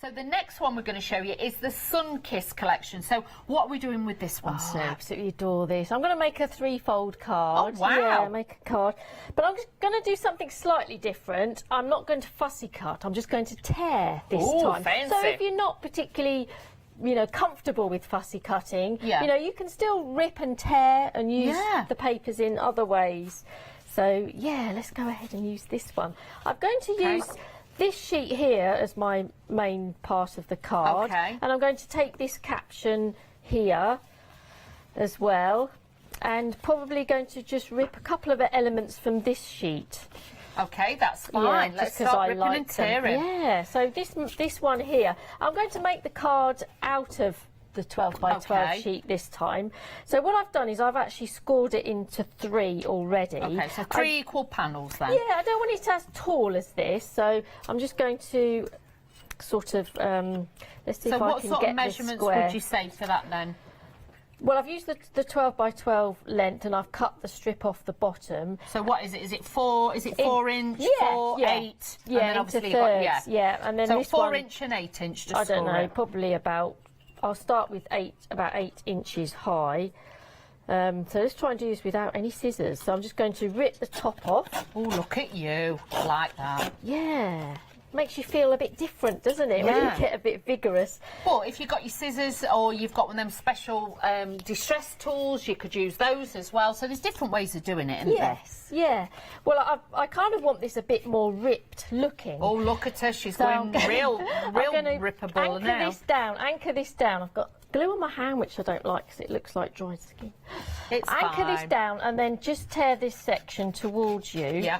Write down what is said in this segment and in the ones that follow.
So the next one we're going to show you is the Sunkissed collection. So what are we doing with this one, Sue? I absolutely adore this. I'm going to make a 3-fold card. Oh, wow. Yeah, make a card. But I'm going to do something slightly different. I'm not going to fussy cut. I'm just going to tear this time. Fancy. So if you're not particularly, you know, comfortable with fussy cutting, yeah, you know, you can still rip and tear and use the papers in other ways. So, yeah, let's go ahead and use this one. I'm going to use this sheet here as my main part of the card, and I'm going to take this caption here as well, and probably going to just rip a couple of elements from this sheet. Okay, that's fine. Yeah, let's start ripping and tearing. Yeah, so this one here, I'm going to make the card out of the 12 by 12 sheet this time. So what I've done is I've actually scored it into 3 already. Okay, so 3 equal panels then. Yeah, I don't want it as tall as this, so I'm just going to sort of let's see if I can get this square. So what sort of measurements would you say for that then? Well, I've used the 12 by 12 length, and I've cut the strip off the bottom. So what is it? Is it 4? Is it 4 inch? Yeah, 4, 8? Yeah, and then obviously thirds, and then so this 4 one, inch and 8 inch. Just I don't know, it. probably about. I'll start with about 8 inches high. So let's try and do this without any scissors. So I'm just going to rip the top off. Oh, look at you, like that. Yeah. Makes you feel a bit different, doesn't it, when you get a bit vigorous. But if you've got your scissors or you've got one of them special distress tools, you could use those as well. So there's different ways of doing it, isn't there? Yes, yeah. Well, I kind of want this a bit more ripped looking. Oh, look at her. She's going real rippable now. Anchor this down. I've got glue on my hand, which I don't like because it looks like dried skin. Anchor this down and then just tear this section towards you. Yeah.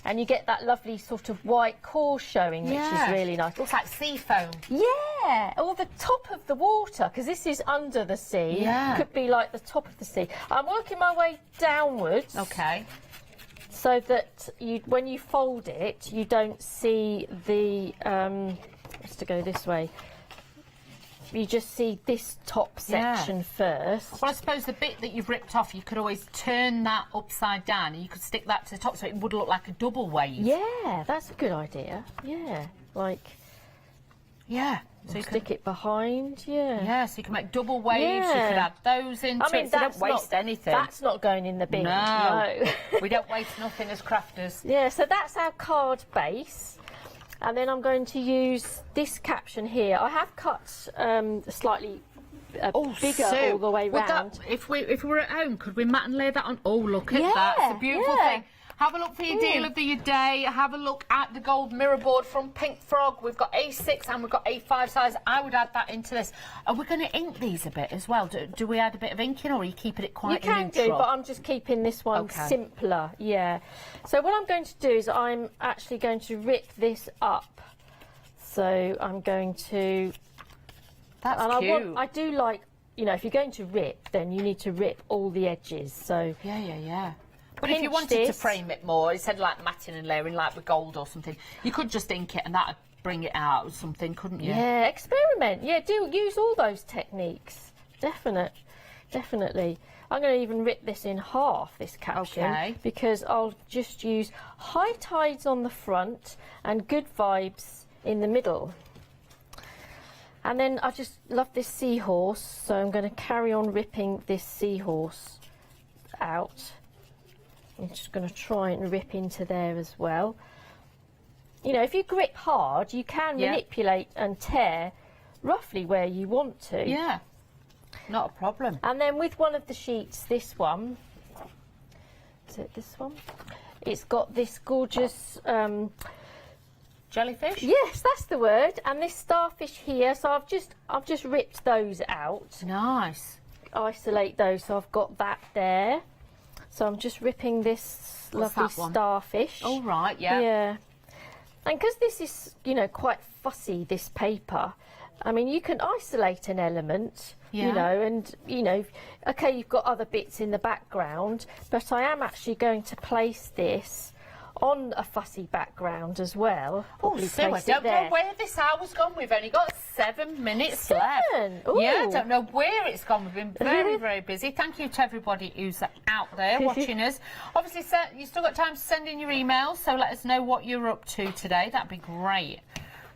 And you get that lovely sort of white core showing, which is really nice. Looks like sea foam. Yeah, or the top of the water, because this is under the sea. Yeah. Could be like the top of the sea. I'm working my way downwards. Okay. So that when you fold it, you don't see the, let's to go this way. You just see this top section first. Well, I suppose the bit that you've ripped off, you could always turn that upside down and you could stick that to the top so it would look like a double wave. Yeah, that's a good idea. Yeah, like... Yeah. So you stick it behind, Yeah, so you can make double waves, you could add those into it, so you don't waste anything. That's not going in the bin. No. We don't waste nothing as crafters. Yeah, so that's our card base. And then I'm going to use this caption here. I have cut slightly bigger all the way round. If we were at home, could we mat and lay that on? Oh, look at that. It's a beautiful thing. Have a look for your deal of the day. Have a look at the gold mirror board from Pink Frog. We've got A6 and we've got A5 size. I would add that into this. Are we going to ink these a bit as well? Do we add a bit of inking, or are you keeping it quite neutral? You can do, but I'm just keeping this one simpler, So what I'm going to do is I'm actually going to rip this up. So I'm going to... That's cute. I do like, you know, if you're going to rip, then you need to rip all the edges. So Yeah. But if you wanted to frame it more, instead of like matting and layering like with gold or something, you could just ink it and that would bring it out or something, couldn't you? Yeah, experiment. Yeah, use all those techniques. Definitely. I'm going to even rip this in half, this caption, because I'll just use high tides on the front and good vibes in the middle. And then I just love this seahorse, so I'm going to carry on ripping this seahorse out. I'm just going to try and rip into there as well. You know, if you grip hard, you can manipulate and tear roughly where you want to. Yeah, not a problem. And then with one of the sheets, this one, is it this one? It's got this gorgeous... jellyfish? Yes, that's the word. And this starfish here, so I've just ripped those out. Nice. Isolate those, so I've got that there. So I'm just ripping this lovely starfish. Oh, right, yeah. And because this is, you know, quite fussy, this paper, I mean, you can isolate an element, you know, and, you know, OK, you've got other bits in the background, but I am actually going to place this on a fussy background as well. Oh, Sue, I don't know where this hour's gone. We've only got 7 minutes left. Ooh. Yeah, I don't know where it's gone. We've been very, very busy. Thank you to everybody who's out there watching us. Obviously, you've still got time to send in your emails, so let us know what you're up to today. That'd be great.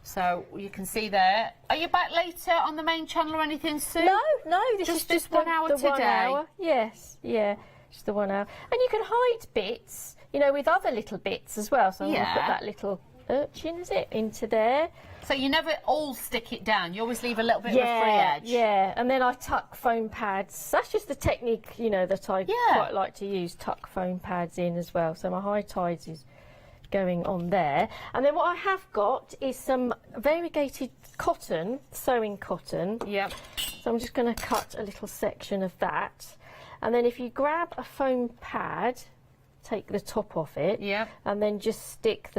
So you can see there. Are you back later on the main channel or anything, Sue? No, this is just 1 hour the today. 1 hour. Yes, yeah, just the 1 hour. And you can hide bits, you know, with other little bits as well. So I'm going to put that little urchin, is it, into there. So you never all stick it down. You always leave a little bit of a free edge. Yeah, and then I tuck foam pads. That's just the technique, you know, that I quite like to use, tuck foam pads in as well. So my high tides is going on there. And then what I have got is some variegated cotton, sewing cotton. Yep. So I'm just going to cut a little section of that. And then if you grab a foam pad, take the top off it, and then just stick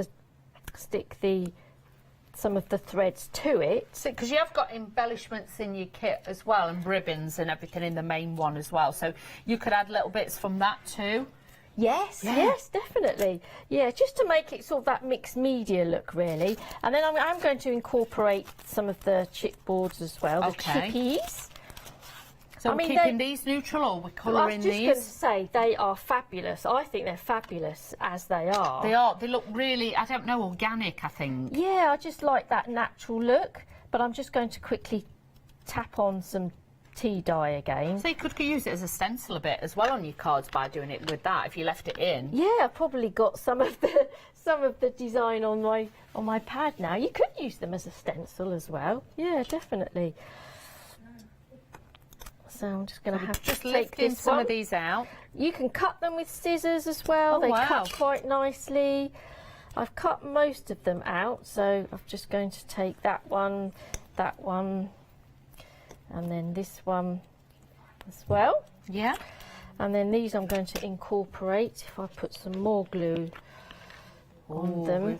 some of the threads to it. Because you have got embellishments in your kit as well, and ribbons and everything in the main one as well. So you could add little bits from that too. Yes, yes, definitely. Yeah, just to make it sort of that mixed media look, really. And then I'm going to incorporate some of the chipboards as well, the chippies. So we're keeping these neutral, or we're colouring these? I was just going to say, they are fabulous. I think they're fabulous as they are. They are. They look really, I don't know, organic, I think. Yeah, I just like that natural look. But I'm just going to quickly tap on some tea dye again. So you could use it as a stencil a bit as well on your cards by doing it with that, if you left it in. Yeah, I've probably got some of the design on my pad now. You could use them as a stencil as well. Yeah, definitely. So I'm just going to have to take this some of these out. You can cut them with scissors as well. They cut quite nicely. I've cut most of them out, so I'm just going to take that one, and then this one as well. Yeah. And then these I'm going to incorporate if I put some more glue on them.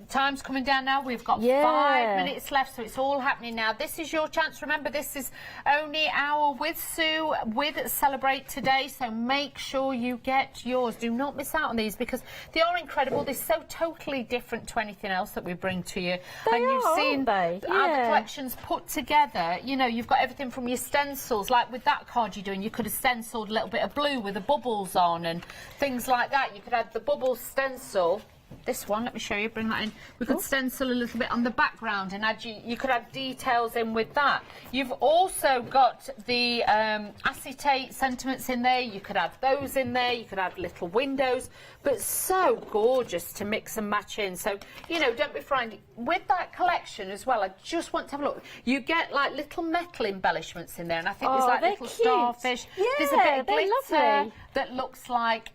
Time's coming down now. We've got 5 minutes left, so it's all happening now. This is your chance. Remember, this is only our with Sue, with Celebrate today, so make sure you get yours. Do not miss out on these because they are incredible. They're so totally different to anything else that we bring to you. You've seen the collections put together. You know, you've got everything from your stencils, like with that card you're doing, you could have stenciled a little bit of blue with the bubbles on and things like that. You could add the bubble stencil. This one, let me show you, bring that in. We could stencil a little bit on the background and add you could add details in with that. You've also got the acetate sentiments in there. You could add those in there. You could add little windows, but so gorgeous to mix and match in. So, you know, don't be frightened. With that collection as well, I just want to have a look. You get like little metal embellishments in there, and I think there's like little starfish. Yeah, there's a bit of glitter lovely. that looks like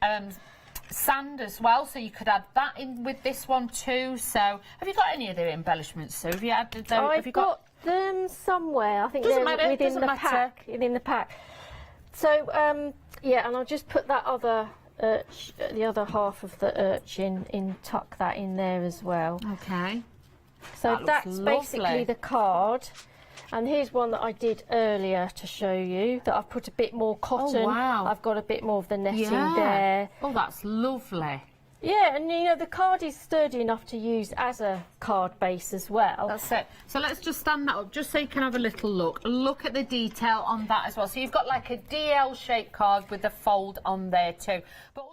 sand as well, so you could add that in with this one too. So have you got any of the embellishments, Sue? Have you added those? I've got them somewhere. I think they're within the pack. Within the pack. So yeah, and I'll just put that other the other half of the urchin tuck that in there as well. Okay. So that's basically the card. And here's one that I did earlier to show you, that I've put a bit more cotton. Oh, wow. I've got a bit more of the netting there. Oh, that's lovely. Yeah, and you know, the card is sturdy enough to use as a card base as well. That's it. So let's just stand that up, just so you can have a little look. Look at the detail on that as well. So you've got like a DL-shaped card with the fold on there too. But